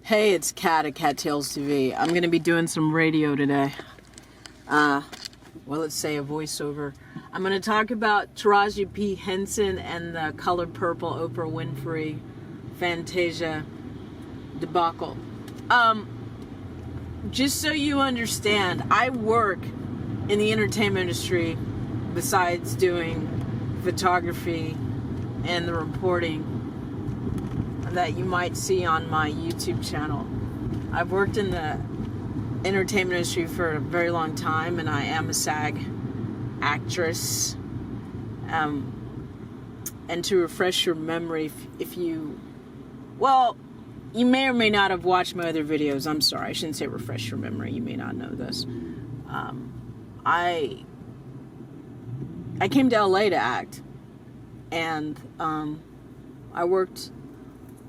Hey, it's Kat at Kattalestv. I'm going to be doing some radio today. Let's say a voiceover. I'm going to talk about Taraji P. Henson and the Colored Purple Oprah Winfrey Fantasia debacle. Just so you understand, I work in the entertainment industry besides doing photography and the reporting that you might see on my YouTube channel. I've worked in the entertainment industry for a very long time, and I am a SAG actress. And to refresh your memory, if you may or may not have watched my other videos. I'm sorry, I shouldn't say refresh your memory. You may not know this. I came to LA to act, and I worked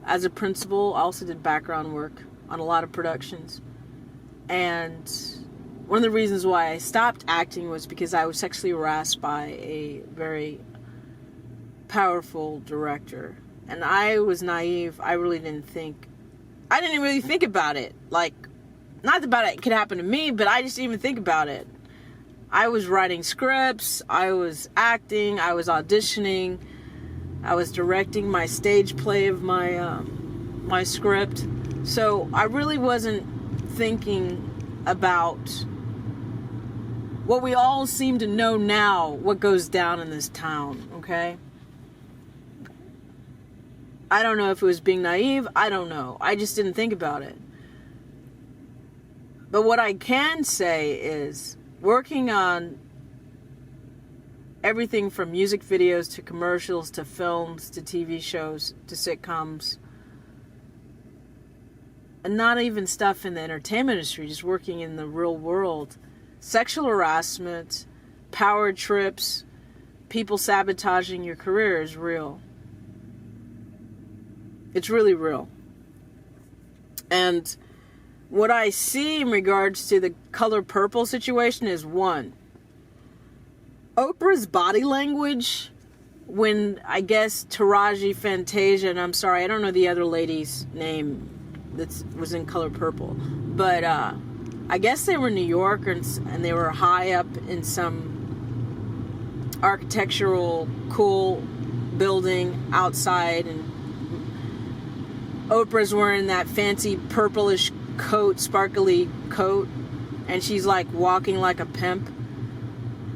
as a principal. I also did background work on a lot of productions. And one of the reasons why I stopped acting was because I was sexually harassed by a very powerful director. And I was naive. I didn't really think about it. Like, not about it could happen to me, but I just didn't even think about it. I was writing scripts, I was acting, I was auditioning, I was directing my stage play of my script. So I really wasn't thinking about what we all seem to know now, what goes down in this town, okay? I don't know if it was being naive, I don't know. I just didn't think about it. But what I can say is, working on everything from music videos to commercials to films to TV shows to sitcoms, and not even stuff in the entertainment industry, just working in the real world. Sexual harassment, power trips, people sabotaging your career is real. It's really real. And what I see in regards to the Color Purple situation is, one, Oprah's body language when, I guess, Taraji Fantasia, and I'm sorry, I don't know the other lady's name that was in Color Purple, but I guess they were in New York, and they were high up in some architectural cool building outside, and Oprah's wearing that fancy purplish coat, sparkly coat, and she's like walking like a pimp.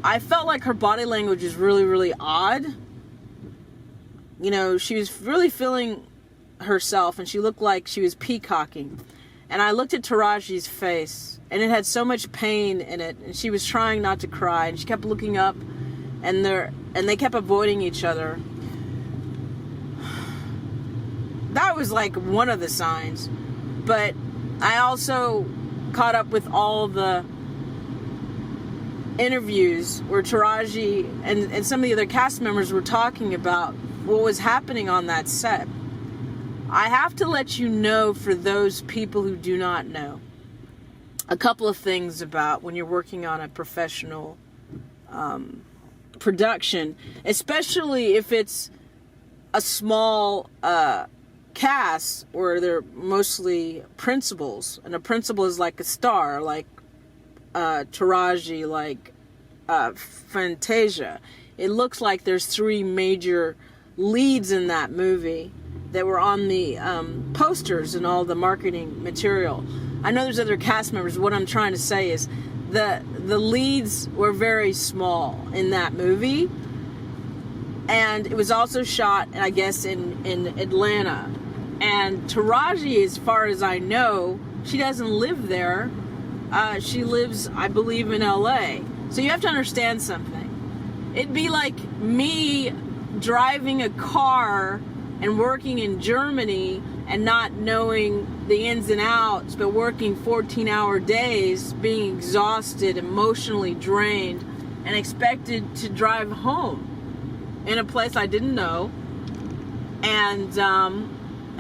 I felt like her body language is really, really odd. You know, she was really feeling herself, and she looked like she was peacocking. And I looked at Taraji's face, and it had so much pain in it, and she was trying not to cry, and she kept looking up, and they kept avoiding each other. That was like one of the signs. But I also caught up with all the interviews where Taraji and some of the other cast members were talking about what was happening on that set. I have to let you know, for those people who do not know, a couple of things about when you're working on a professional production, especially if it's a small cast where they're mostly principals, and a principal is like a star, like Taraji, like Fantasia. It looks like there's three major leads in that movie that were on the posters and all the marketing material. I know there's other cast members. What I'm trying to say is the leads were very small in that movie, and it was also shot, I guess, in Atlanta. And Taraji, as far as I know, she doesn't live there. She lives, I believe, in LA. So you have to understand something. It'd be like me driving a car and working in Germany and not knowing the ins and outs, but working 14-hour days, being exhausted, emotionally drained, and expected to drive home in a place I didn't know, and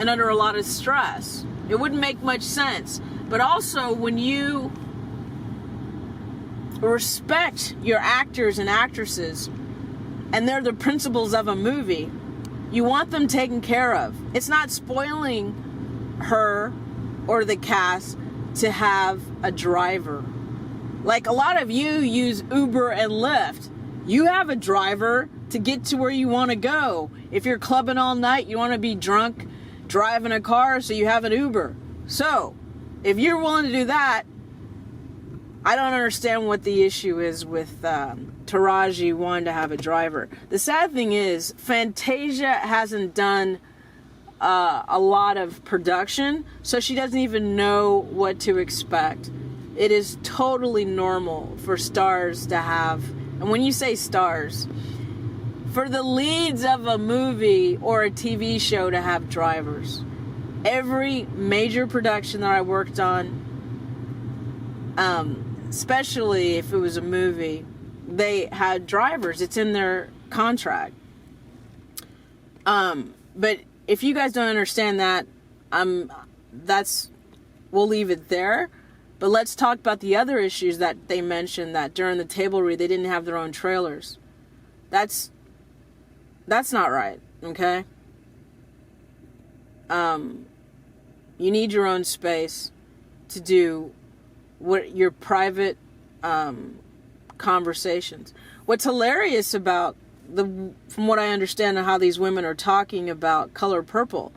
under a lot of stress. It wouldn't make much sense. But also, when you respect your actors and actresses, and they're the principals of a movie, you want them taken care of. It's not spoiling her or the cast to have a driver. Like a lot of you use Uber and Lyft. You have a driver to get to where you want to go. If you're clubbing all night, you want to be drunk driving a car, so you have an Uber. So, if you're willing to do that, I don't understand what the issue is with Taraji wanting to have a driver. The sad thing is, Fantasia hasn't done a lot of production, so she doesn't even know what to expect. It is totally normal for stars to have, and when you say stars, for the leads of a movie or a TV show to have drivers. Every major production that I worked on, especially if it was a movie, they had drivers. It's in their contract. But if you guys don't understand that, we'll leave it there. But let's talk about the other issues that they mentioned, that during the table read they didn't have their own trailers. That's not right, okay? You need your own space to do what your private conversations. What's hilarious about from what I understand of how these women are talking about Color Purple,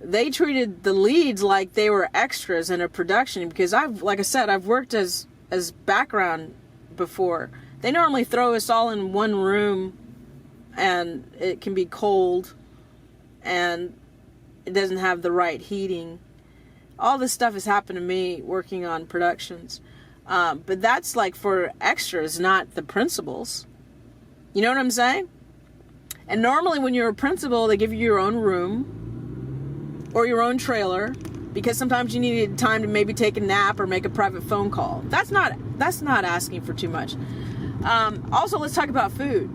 they treated the leads like they were extras in a production, because like I said, I've worked as background before. They normally throw us all in one room, and it can be cold, and it doesn't have the right heating. All this stuff has happened to me working on productions. But that's like for extras, not the principals. You know what I'm saying? And normally when you're a principal, they give you your own room or your own trailer, because sometimes you need time to maybe take a nap or make a private phone call. That's not asking for too much. Also, let's talk about food.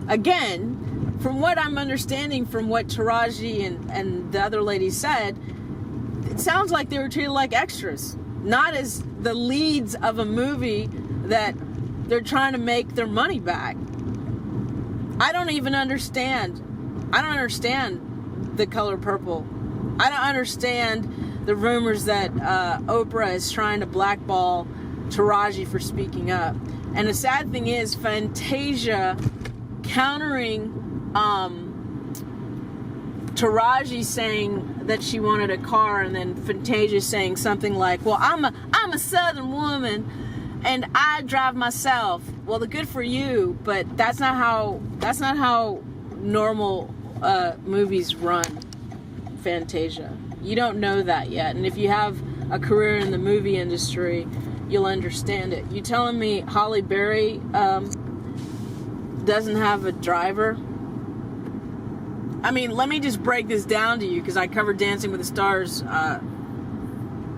Again, from what I'm understanding from what Taraji and the other lady said, it sounds like they were treated like extras, not as the leads of a movie that they're trying to make their money back. I don't understand the Color Purple. I don't understand the rumors that Oprah is trying to blackball Taraji for speaking up. And the sad thing is, Fantasia countering Taraji saying that she wanted a car, and then Fantasia saying something like, well, I'm a Southern woman and I drive myself. Well, the good for you, but that's not how normal movies run, Fantasia. You don't know that yet. And if you have a career in the movie industry, you'll understand it. You telling me Halle Berry doesn't have a driver? I mean, let me just break this down to you, because I covered Dancing with the Stars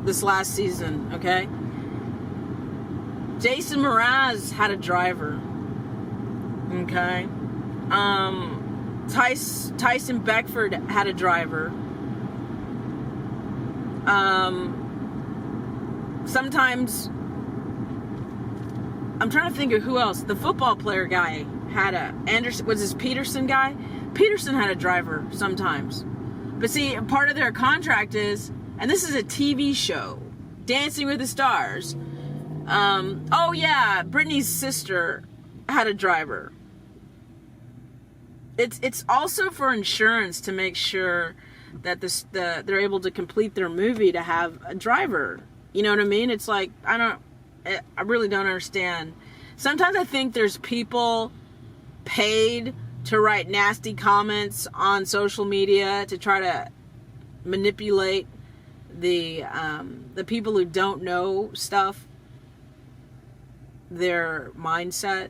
this last season, okay? Jason Mraz had a driver, okay? Tyson Beckford had a driver. Sometimes, I'm trying to think of who else. The football player guy had was this Peterson guy? Peterson had a driver sometimes. But see, part of their contract is, and this is a TV show, Dancing with the Stars. Oh yeah, Britney's sister had a driver. It's also for insurance, to make sure that they're able to complete their movie, to have a driver. You know what I mean? It's like, I really don't understand. Sometimes I think there's people paid to write nasty comments on social media to try to manipulate the people who don't know stuff, their mindset,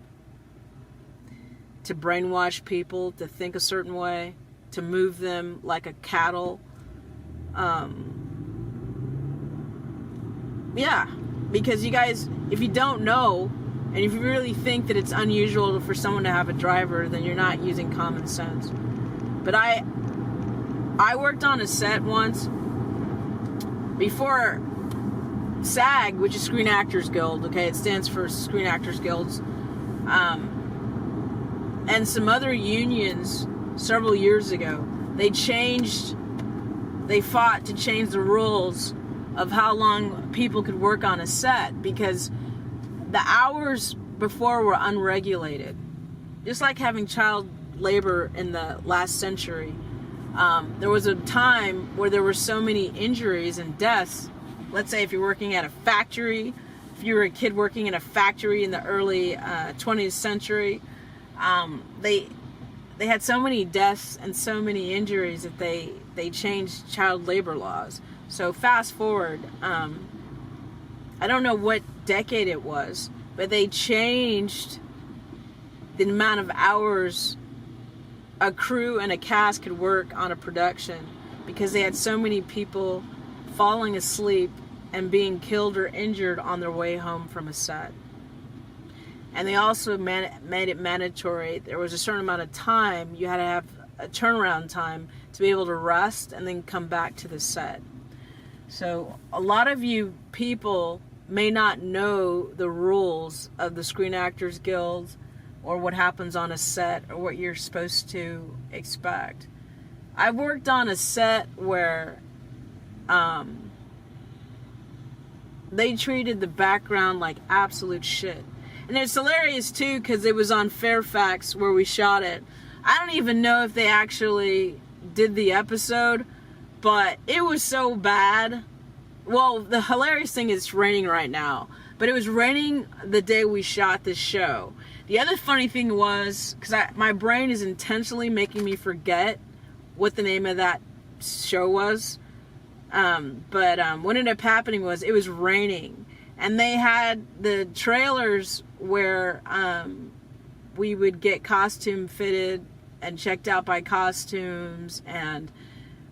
to brainwash people to think a certain way, to move them like a cattle. Yeah, because you guys, if you don't know, and if you really think that it's unusual for someone to have a driver, then you're not using common sense. But I worked on a set once before SAG, which is Screen Actors Guild, okay? It stands for Screen Actors Guilds. And some other unions several years ago, they fought to change the rules of how long people could work on a set, because the hours before were unregulated. Just like having child labor in the last century. There was a time where there were so many injuries and deaths. Let's say if you're working at a factory, if you were a kid working in a factory in the early 20th century, they had so many deaths and so many injuries that they changed child labor laws. So fast forward, I don't know what decade it was, but they changed the amount of hours a crew and a cast could work on a production, because they had so many people falling asleep and being killed or injured on their way home from a set. And they also made it mandatory. There was a certain amount of time you had to have a turnaround time to be able to rest and then come back to the set. So a lot of you people may not know the rules of the Screen Actors Guild, or what happens on a set, or what you're supposed to expect. I've worked on a set where they treated the background like absolute shit. And it's hilarious too, because it was on Fairfax where we shot it. I don't even know if they actually did the episode, but it was so bad. Well, the hilarious thing is it's raining right now, but it was raining the day we shot this show. The other funny thing was, because my brain is intentionally making me forget what the name of that show was. But what ended up happening was it was raining. And they had the trailers where we would get costume fitted and checked out by costumes, and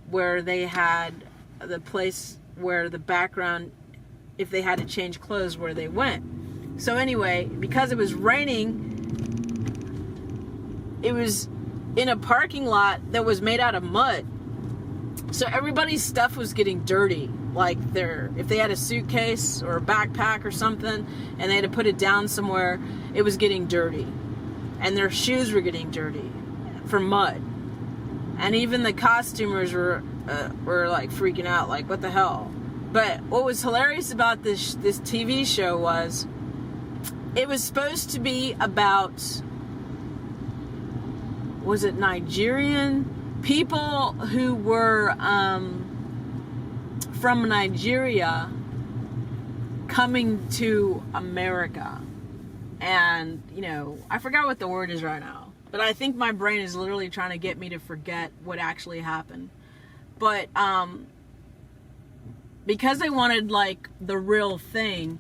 where they had the place where the background, if they had to change clothes, where they went. So anyway, because it was raining, it was in a parking lot that was made out of mud. So everybody's stuff was getting dirty. Like if they had a suitcase or a backpack or something and they had to put it down somewhere, it was getting dirty. And their shoes were getting dirty from mud. And even the costumers were like freaking out, like, what the hell? But what was hilarious about this TV show was, it was supposed to be about, was it Nigerian people who were from Nigeria coming to America. And, I forgot what the word is right now, but I think my brain is literally trying to get me to forget what actually happened. But because they wanted like the real thing,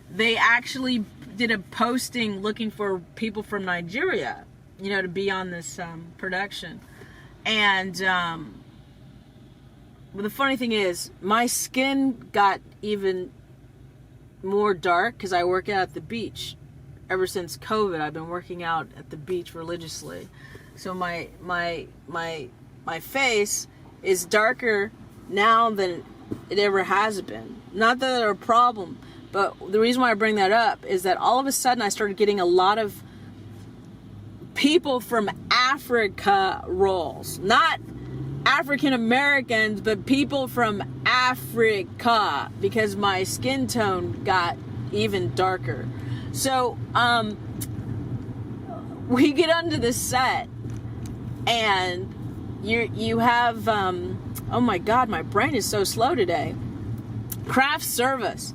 they actually did a posting looking for people from Nigeria, to be on this production. And well, the funny thing is, my skin got even more dark because I work out at the beach. Ever since COVID, I've been working out at the beach religiously. So my face is darker now than it ever has been. Not that they're a problem, but the reason why I bring that up is that all of a sudden I started getting a lot of people from Africa roles. Not African Americans, but people from Africa, because my skin tone got even darker. So, we get onto the set, and you have, oh my God, my brain is so slow today. Craft service.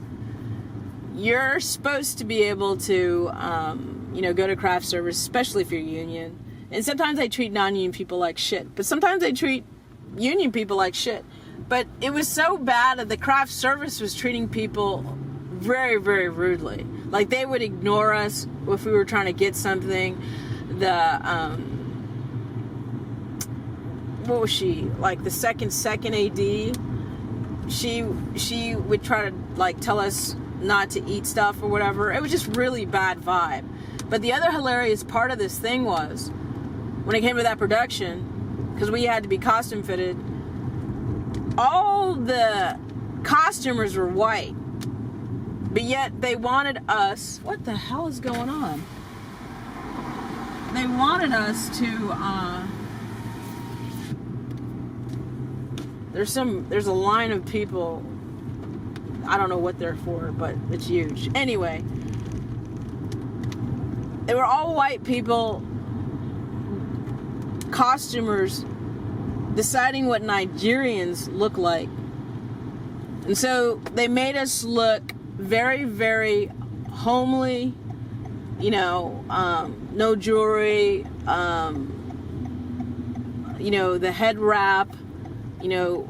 You're supposed to be able to, go to craft service, especially if you're union. And sometimes they treat non-union people like shit, but sometimes they treat union people like shit. But it was so bad that the craft service was treating people very, very rudely. Like, they would ignore us if we were trying to get something. What was she? Like, the second AD, she would try to, like, tell us not to eat stuff or whatever. It was just really bad vibe. But the other hilarious part of this thing was, when it came to that production, because we had to be costume fitted, all the costumers were white. But yet they wanted us, what the hell is going on? They wanted us to, there's a line of people I don't know what they're for, but it's huge. Anyway, they were all white people, costumers, deciding what Nigerians look like. And so they made us look very, very homely, you know, no jewelry, you know, the head wrap, you know,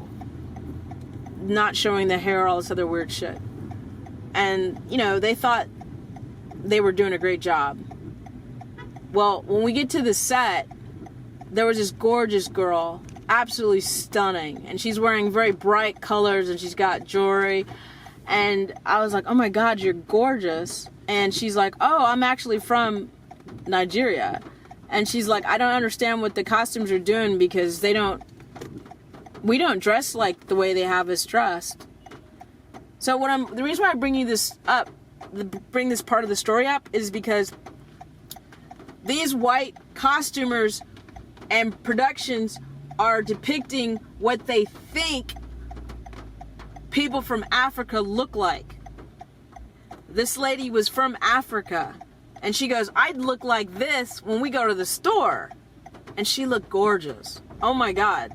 not showing the hair, all this other weird shit. And, you know, they thought they were doing a great job. Well, when we get to the set, there was this gorgeous girl, absolutely stunning, and she's wearing very bright colors, and she's got jewelry, and I was like, oh my God, you're gorgeous. And she's like, oh, I'm actually from Nigeria. And she's like, I don't understand what the costumes are doing, because we don't dress like the way they have us dressed. So the reason why I bring this part of the story up is because these white costumers and productions are depicting what they think people from Africa look like. This lady was from Africa, and she goes, I'd look like this when we go to the store. And she looked gorgeous. Oh my God.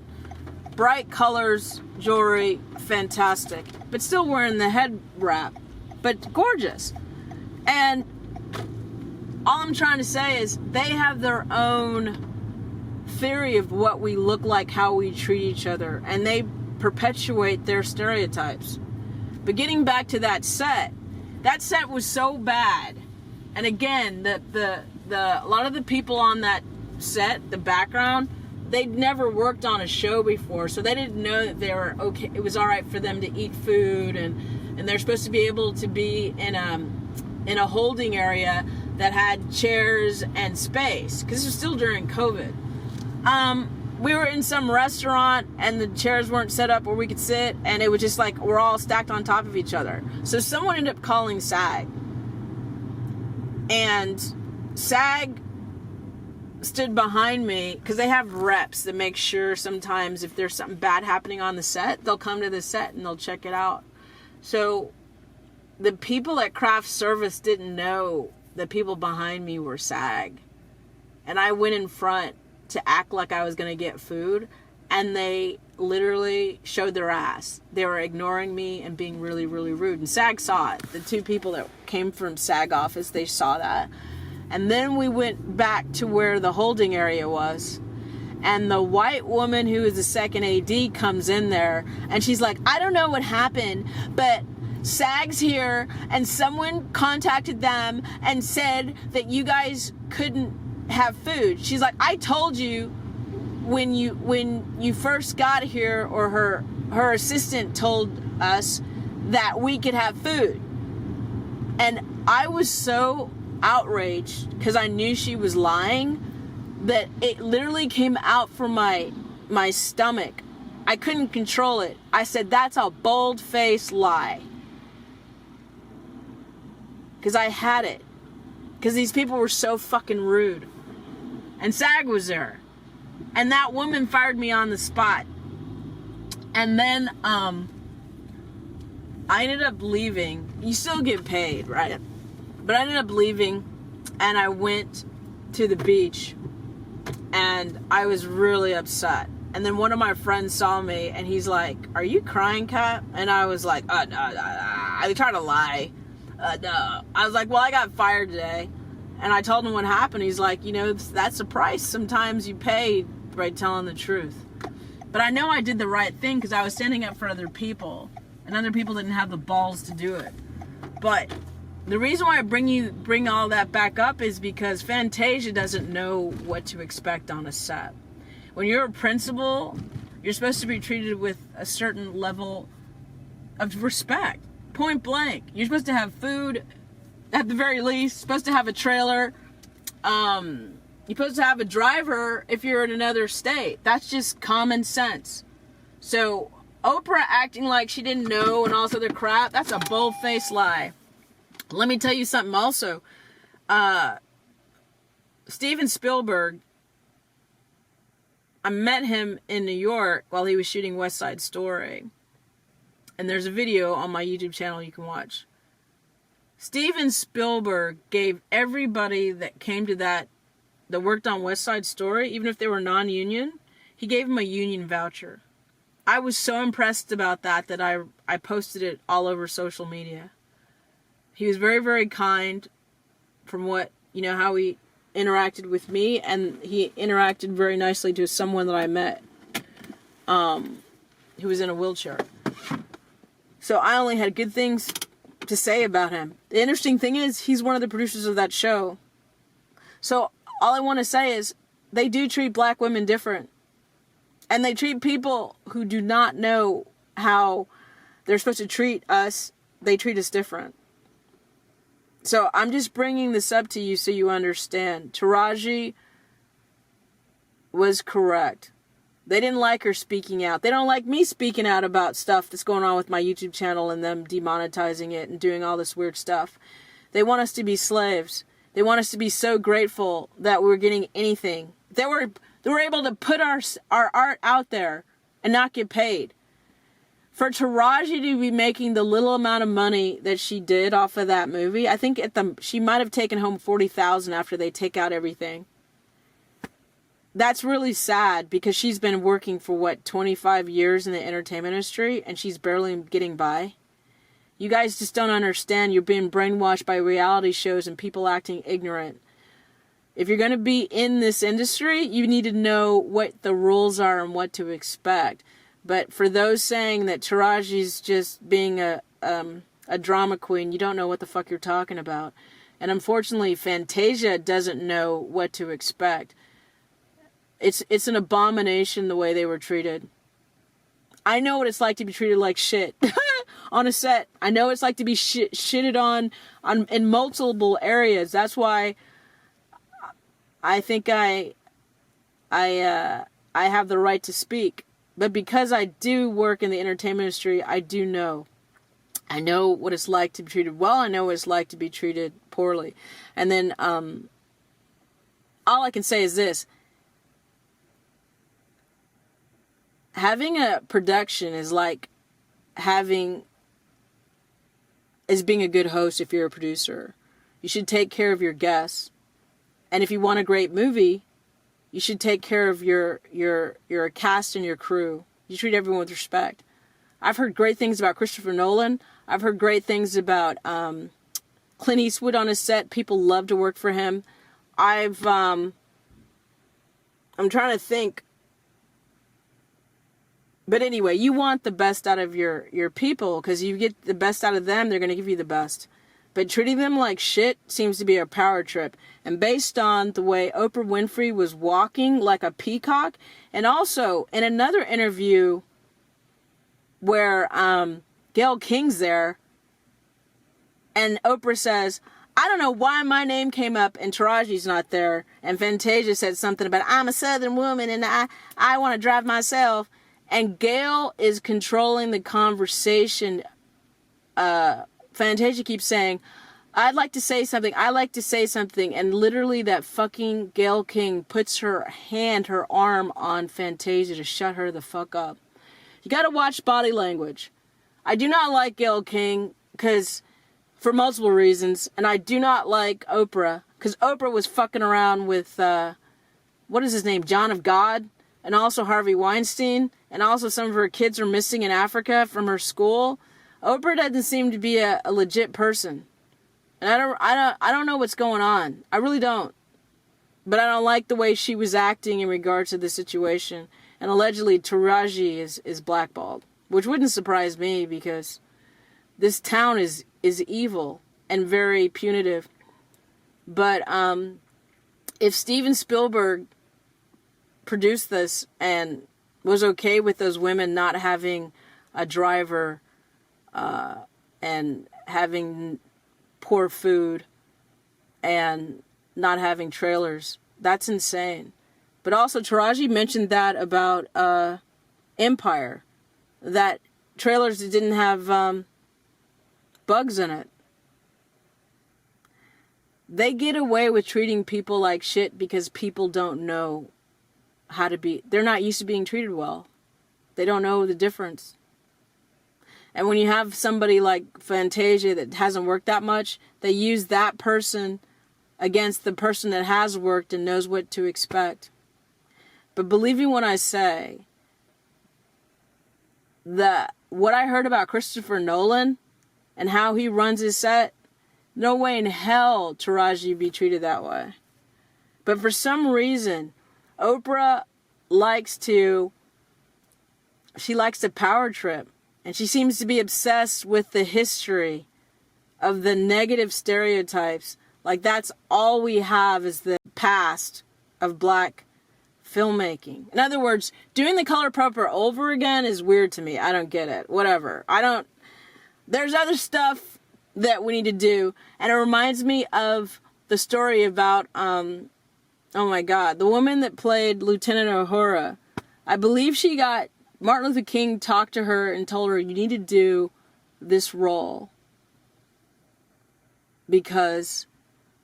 Bright colors, jewelry, fantastic. But still wearing the head wrap, but gorgeous. And all I'm trying to say is they have their own theory of what we look like, how we treat each other, and they perpetuate their stereotypes. But getting back to that set was so bad. And again, a lot of the people on that set, the background, they'd never worked on a show before, so they didn't know that they were okay. It was all right for them to eat food, and they're supposed to be able to be in a holding area that had chairs and space, because it was still during COVID. We were in some restaurant, and the chairs weren't set up where we could sit, and it was just like we're all stacked on top of each other. So someone ended up calling SAG, and SAG stood behind me, because they have reps that make sure sometimes if there's something bad happening on the set, they'll come to the set and they'll check it out. So the people at craft service didn't know the people behind me were SAG, and I went in front to act like I was going to get food, and they literally showed their ass. They were ignoring me and being really, really rude, and SAG saw it. The two people that came from SAG office, they saw that. And then we went back to where the holding area was, and the white woman who is the second AD comes in there, and she's like, I don't know what happened, but SAG's here, and someone contacted them and said that you guys couldn't have food. She's like, I told you when you first got here, or her assistant told us that we could have food. And I was so outraged, because I knew she was lying, that it literally came out from my stomach. I couldn't control it. I said, that's a bold-faced lie. Because I had it. Because these people were so fucking rude. And SAG was there. And that woman fired me on the spot. And then I ended up leaving. You still get paid, right? But I ended up leaving, and I went to the beach, and I was really upset. And then one of my friends saw me, and he's like, are you crying, Kat? And I was like, no. I tried to lie. No. I was like, well, I got fired today. And I told him what happened. He's like, you know, that's the price sometimes you pay by telling the truth. But I know I did the right thing, because I was standing up for other people, and other people didn't have the balls to do it. But the reason why I bring all that back up is because Fantasia doesn't know what to expect on a set. When you're a principal, you're supposed to be treated with a certain level of respect. Point blank. You're supposed to have food, at the very least. Supposed to have a trailer. You're supposed to have a driver if you're in another state. That's just common sense. So Oprah acting like she didn't know and all this other crap, that's a bold-faced lie. Let me tell you something also. Steven Spielberg, I met him in New York while he was shooting West Side Story. and there's a video on my YouTube channel you can watch. Steven Spielberg gave everybody that came to that worked on West Side Story, even if they were non-union, he gave them a union voucher. I was so impressed about that I posted it all over social media. He was very, very kind from what, how he interacted with me, and he interacted very nicely to someone that I met who was in a wheelchair. So I only had good things to say about him. The interesting thing is, he's one of the producers of that show. So all I want to say is, they do treat black women different. And they treat people who do not know how they're supposed to treat us, they treat us different. So I'm just bringing this up to you so you understand. Taraji was correct. They didn't like her speaking out. They don't like me speaking out about stuff that's going on with my YouTube channel and them demonetizing it and doing all this weird stuff. They want us to be slaves. They want us to be so grateful that we're getting anything. They were able to put our art out there and not get paid. For Taraji to be making the little amount of money that she did off of that movie, I think she might have taken home $40,000 after they take out everything. That's really sad, because she's been working for 25 years in the entertainment industry, and she's barely getting by. You guys just don't understand. You're being brainwashed by reality shows and people acting ignorant. If you're going to be in this industry, you need to know what the rules are and what to expect. But for those saying that Taraji's just being a drama queen, you don't know what the fuck you're talking about. And unfortunately, Fantasia doesn't know what to expect. It's an abomination the way they were treated. I know what it's like to be treated like shit on a set. I know it's like to be shitted on in multiple areas. That's why I think I have the right to speak. But because I do work in the entertainment industry, I do know. I know what it's like to be treated well. I know what it's like to be treated poorly. And then all I can say is this. Having a production is like being a good host if you're a producer. You should take care of your guests. And if you want a great movie, you should take care of your cast and your crew. You treat everyone with respect. I've heard great things about Christopher Nolan. I've heard great things about Clint Eastwood on his set. People love to work for him. I'm trying to think. But anyway, you want the best out of your people, because you get the best out of them, they're going to give you the best. But treating them like shit seems to be a power trip. And based on the way Oprah Winfrey was walking like a peacock, and also in another interview where Gayle King's there, and Oprah says, I don't know why my name came up and Taraji's not there, and Fantasia said something about, I'm a Southern woman and I want to drive myself. And Gayle is controlling the conversation. Fantasia keeps saying, I'd like to say something. I like to say something. And literally that fucking Gayle King puts her arm on Fantasia to shut her the fuck up. You gotta watch body language. I do not like Gayle King for multiple reasons. And I do not like Oprah because Oprah was fucking around with, what is his name? John of God. And also Harvey Weinstein. And also some of her kids are missing in Africa from her school. Oprah doesn't seem to be a legit person. And I don't know what's going on. I really don't. But I don't like the way she was acting in regards to the situation. And allegedly Taraji is blackballed. Which wouldn't surprise me, because this town is evil and very punitive. But if Steven Spielberg produced this and was okay with those women not having a driver and having poor food and not having trailers, that's insane. But also Taraji mentioned that about Empire, that trailers that didn't have bugs in it. They get away with treating people like shit because people don't know how to be. They're not used to being treated well. They don't know the difference. And when you have somebody like Fantasia that hasn't worked that much, they use that person against the person that has worked and knows what to expect. But believe me when I say that what I heard about Christopher Nolan and how he runs his set, no way in hell Taraji would be treated that way. But for some reason, Oprah likes to power trip. And she seems to be obsessed with the history of the negative stereotypes. Like that's all we have is the past of black filmmaking. In other words, doing The Color Purple over again is weird to me. I don't get it. Whatever. There's other stuff that we need to do. And it reminds me of the story about, oh my God, the woman that played Lieutenant Uhura. I believe Martin Luther King talked to her and told her, you need to do this role because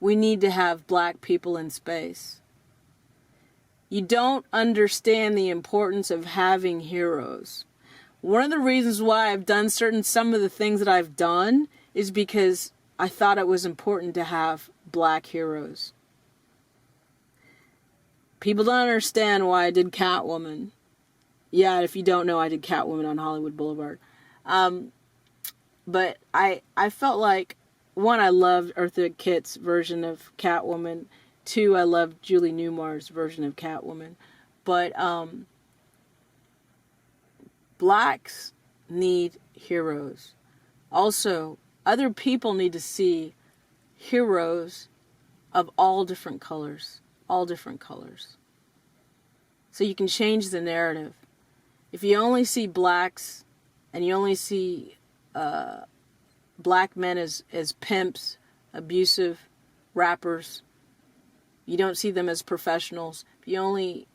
we need to have black people in space. You don't understand the importance of having heroes. One of the reasons why I've done some of the things that I've done is because I thought it was important to have black heroes. People don't understand why I did Catwoman. Yeah, if you don't know, I did Catwoman on Hollywood Boulevard. But I felt like, one, I loved Eartha Kitt's version of Catwoman. Two, I loved Julie Newmar's version of Catwoman. But blacks need heroes. Also, other people need to see heroes of all different colors. All different colors. So you can change the narrative. If you only see blacks and you only see black men as pimps, abusive rappers, you don't see them as professionals. If you only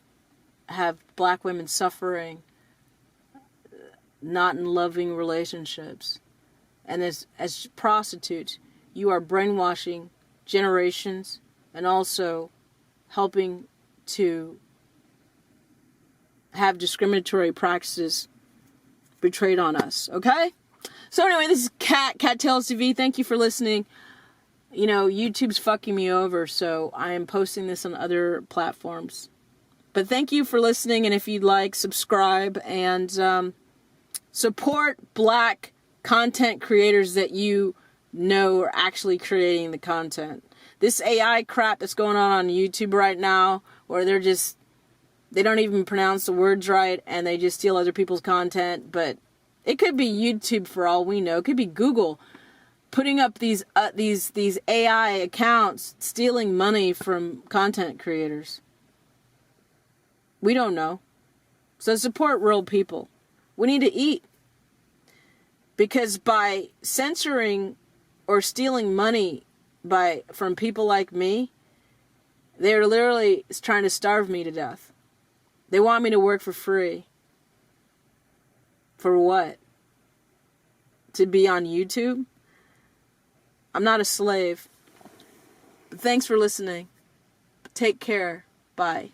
have black women suffering, not in loving relationships, and as prostitutes, you are brainwashing generations and also helping to have discriminatory practices betrayed on us, okay? So anyway, this is Kattalestv. Thank you for listening. You know, YouTube's fucking me over, so I am posting this on other platforms. But thank you for listening, and if you'd like, subscribe and support black content creators that you know are actually creating the content. This AI crap that's going on YouTube right now, where they don't even pronounce the words right, and they just steal other people's content. But it could be YouTube for all we know. It could be Google putting up these AI accounts, stealing money from content creators. We don't know. So support real people. We need to eat. Because by censoring or stealing money from people like me, they're literally trying to starve me to death. They want me to work for free. For what? To be on YouTube? I'm not a slave. But thanks for listening. Take care. Bye.